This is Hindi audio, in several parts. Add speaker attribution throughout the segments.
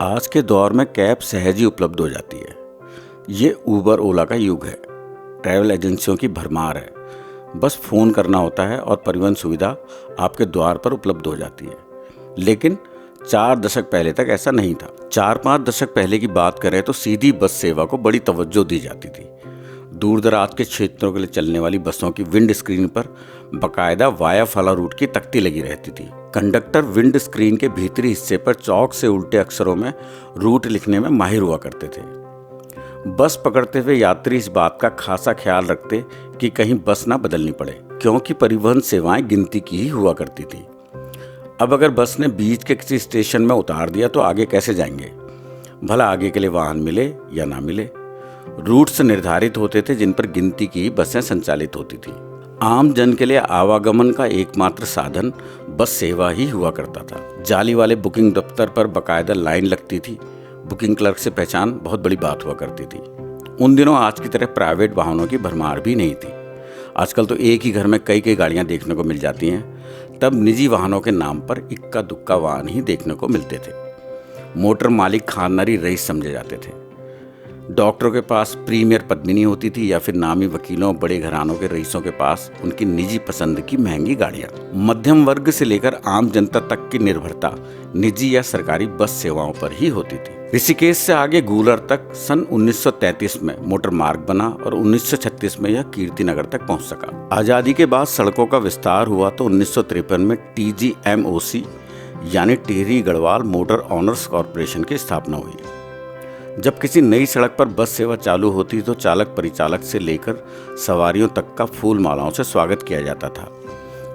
Speaker 1: आज के दौर में कैब सहज ही उपलब्ध हो जाती है। ये ऊबर ओला का युग है। ट्रैवल एजेंसियों की भरमार है। बस फ़ोन करना होता है और परिवहन सुविधा आपके द्वार पर उपलब्ध हो जाती है। लेकिन 4 दशक पहले तक ऐसा नहीं था। 4-5 दशक पहले की बात करें तो सीधी बस सेवा को बड़ी तवज्जो दी जाती थी। दूर दराज के क्षेत्रों के लिए चलने वाली बसों की विंड स्क्रीन पर बाकायदा वाया फला रूट की तख्ती लगी रहती थी। कंडक्टर विंड स्क्रीन के भीतरी हिस्से पर चौक से उल्टे अक्षरों में रूट लिखने में माहिर हुआ करते थे। बस पकड़ते हुए यात्री इस बात का खासा ख्याल रखते कि कहीं बस ना बदलनी पड़े, क्योंकि परिवहन सेवाएं गिनती की ही हुआ करती थी। अब अगर बस ने बीच के किसी स्टेशन में उतार दिया तो आगे कैसे जाएंगे? भला आगे के लिए वाहन मिले या ना मिले। रूट्स निर्धारित होते थे जिन पर गिनती की बसें संचालित होती थी। आम जन के लिए आवागमन का एकमात्र साधन बस सेवा ही हुआ करता था। जाली वाले बुकिंग दफ्तर पर बाकायदा लाइन लगती थी। बुकिंग क्लर्क से पहचान बहुत बड़ी बात हुआ करती थी। उन दिनों आज की तरह प्राइवेट वाहनों की भरमार भी नहीं थी। आजकल तो एक ही घर में कई गाड़ियां देखने को मिल जाती हैं। तब निजी वाहनों के नाम पर इक्का दुक्का वाहन ही देखने को मिलते थे। मोटर मालिक खानदानी रईस समझे जाते थे। डॉक्टरों के पास प्रीमियर पद्मिनी होती थी या फिर नामी वकीलों बड़े घरानों के रईसों के पास उनकी निजी पसंद की महंगी गाड़ियां। मध्यम वर्ग से लेकर आम जनता तक की निर्भरता निजी या सरकारी बस सेवाओं पर ही होती थी। ऋषिकेश से आगे गूलर तक सन 1933 में मोटर मार्ग बना और 1936 में यह कीर्तिनगर तक पहुंच सका। आज़ादी के बाद सड़कों का विस्तार हुआ तो 1953 में TGMOC यानी Tehri Garhwal motor honours corporation की स्थापना हुई। जब किसी नई सड़क पर बस सेवा चालू होती तो चालक परिचालक से लेकर सवारियों तक का फूल मालाओं से स्वागत किया जाता था।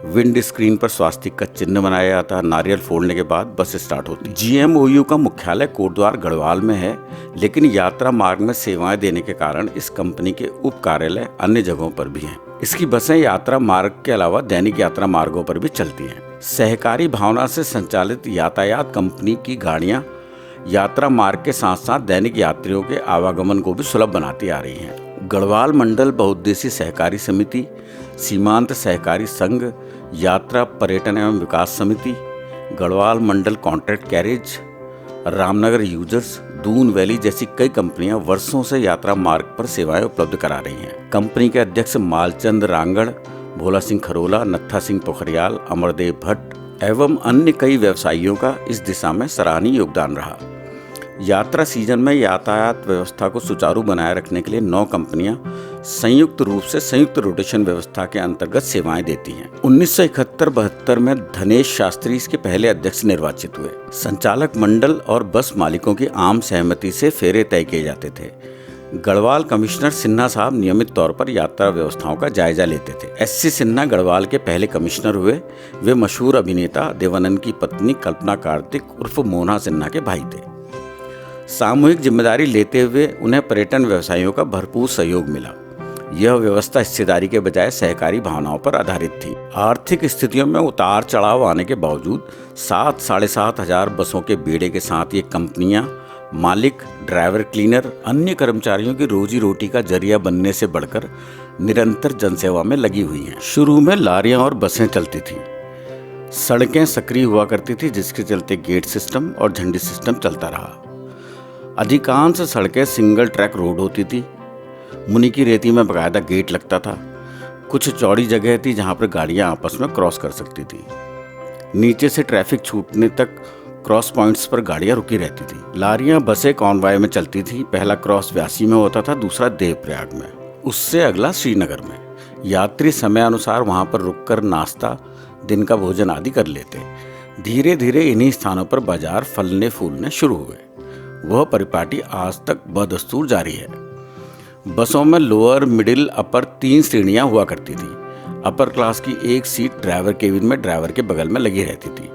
Speaker 1: विंड स्क्रीन पर स्वास्तिक का चिन्ह बनाया जाता। नारियल फोड़ने के बाद बस स्टार्ट होती। GMOU का मुख्यालय कोटद्वार गढ़वाल में है, लेकिन यात्रा मार्ग में सेवाएं देने के कारण इस कंपनी के उप कार्यालय अन्य जगहों पर भी हैं। इसकी बसें यात्रा मार्ग के अलावा दैनिक यात्रा मार्गों पर भी चलती हैं। सहकारी भावना से संचालित यातायात कंपनी की गाड़ियां यात्रा मार्ग के साथ साथ दैनिक यात्रियों के आवागमन को भी सुलभ बनाती आ रही हैं। गढ़वाल मंडल बहुउद्देशीय सहकारी समिति, सीमांत सहकारी संघ, यात्रा पर्यटन एवं विकास समिति, गढ़वाल मंडल contract carriage, Ramnagar users, Doon valley जैसी कई कंपनियां वर्षों से यात्रा मार्ग पर सेवाएं उपलब्ध करा रही हैं। कंपनी के अध्यक्ष मालचंद रांगड़, भोला सिंह खरोला, नत्था सिंह पोखरियाल, अमरदेव भट्ट एवं अन्य कई व्यवसायियों का इस दिशा में सराहनीय योगदान रहा। यात्रा सीजन में यातायात व्यवस्था को सुचारू बनाए रखने के लिए 9 कंपनियां संयुक्त रूप से संयुक्त रोटेशन व्यवस्था के अंतर्गत सेवाएं देती हैं। 1971-72 में धनेश शास्त्री इसके पहले अध्यक्ष निर्वाचित हुए। संचालक मंडल और बस मालिकों की आम सहमति से फेरे तय किए जाते थे। गढ़वाल कमिश्नर सिन्हा साहब नियमित तौर पर यात्रा व्यवस्थाओं का जायजा लेते थे। SC सिन्हा गढ़वाल के पहले कमिश्नर हुए। वे मशहूर अभिनेता देवानंद की पत्नी कल्पना कार्तिक उर्फ मोना सिन्हा के भाई थे। सामूहिक जिम्मेदारी लेते हुए उन्हें पर्यटन व्यवसायियों का भरपूर सहयोग मिला। यह व्यवस्था हिस्सेदारी के बजाय सहकारी भावनाओं पर आधारित थी। आर्थिक स्थितियों में उतार चढ़ाव आने के बावजूद 7-7.5 हजार बसों के बेड़े के साथ ये कंपनियां मालिक, ड्राइवर, क्लीनर, अन्य कर्मचारियों की रोजी रोटी का जरिया बनने से बढ़कर निरंतर जनसेवा में लगी हुई हैं। शुरू में लारियां और बसें चलती थी। सड़कें सक्रिय हुआ करती थी, जिसके चलते गेट सिस्टम और झंडी सिस्टम चलता रहा। अधिकांश सड़कें सिंगल ट्रैक रोड होती थी। मुनि की रेती में बाकायदा गेट लगता था। कुछ चौड़ी जगह थी जहां पर गाड़ियां आपस में क्रॉस कर सकती थी। नीचे से ट्रैफिक छूटने तक क्रॉस पॉइंट्स पर गाड़ियां रुकी रहती थी। लारियां बसें कॉन्वॉय में चलती थी। पहला क्रॉस व्यासी में होता था, दूसरा देवप्रयाग में, उससे अगला श्रीनगर में। यात्री समय अनुसार वहां पर रुककर नाश्ता, दिन का भोजन आदि कर लेते। धीरे धीरे इन्हीं स्थानों पर बाजार फलने फूलने शुरू हुए। वह परिपाटी आज तक बदस्तूर जारी है। बसों में लोअर, मिडिल, अपर 3 श्रेणियां हुआ करती थी। अपर क्लास की एक सीट ड्राइवर केबिन में ड्राइवर के बगल में लगी रहती थी।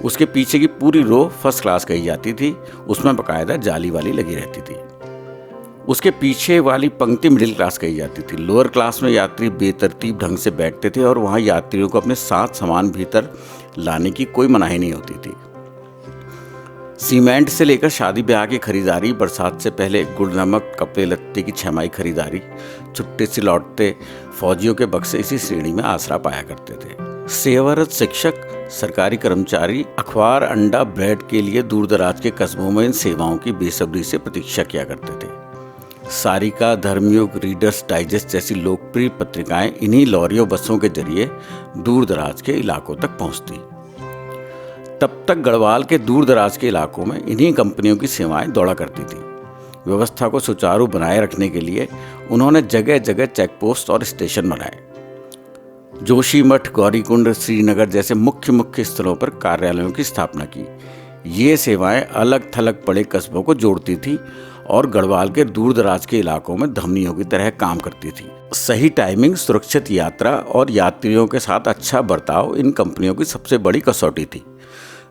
Speaker 1: उसके पीछे की पूरी रो फर्स्ट क्लास कही जाती थी। उसमें बाकायदा जाली वाली लगी रहती थी। उसके पीछे वाली पंक्ति मिडिल क्लास कही जाती थी। लोअर क्लास में यात्री बेतरतीब ढंग से बैठते थे और वहाँ यात्रियों को अपने साथ सामान भीतर लाने की कोई मनाही नहीं होती थी। सीमेंट से लेकर शादी ब्याह की खरीदारी, बरसात से पहले गुड़ नमक, कपड़े लत्ते की छमाई खरीदारी, छुट्टे से लौटते फौजियों के बक्से इसी श्रेणी में आसरा पाया करते थे। सेवारत शिक्षक, सरकारी कर्मचारी अखबार, अंडा, ब्रेड के लिए दूर दराज के कस्बों में इन सेवाओं की बेसब्री से प्रतीक्षा किया करते थे। सारिका, धर्मयुग, रीडर्स डाइजेस्ट जैसी लोकप्रिय पत्रिकाएं इन्हीं लॉरियों बसों के जरिए दूर दराज के इलाकों तक पहुंचती। तब तक गढ़वाल के दूर दराज के इलाकों में इन्हीं कंपनियों की सेवाएं दौड़ा करती थी। व्यवस्था को सुचारू बनाए रखने के लिए उन्होंने जगह जगह चेक पोस्ट और स्टेशन बनाए। जोशीमठ, गौरीकुंड, श्रीनगर जैसे मुख्य स्थलों पर कार्यालयों की स्थापना की। ये सेवाएं अलग थलग पड़े कस्बों को जोड़ती थी और गढ़वाल के दूर दराज के इलाकों में धमनियों की तरह काम करती थी। सही टाइमिंग, सुरक्षित यात्रा और यात्रियों के साथ अच्छा बर्ताव इन कंपनियों की सबसे बड़ी कसौटी थी।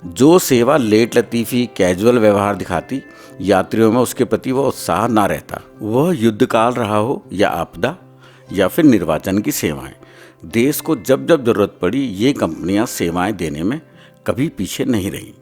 Speaker 1: जो सेवा लेट लतीफ़ी, कैजुअल व्यवहार दिखाती, यात्रियों में उसके प्रति वह उत्साह ना रहता। वह युद्धकाल रहा हो या आपदा या फिर निर्वाचन की सेवाएं, देश को जब जब जरूरत पड़ी ये कंपनियां सेवाएं देने में कभी पीछे नहीं रहीं।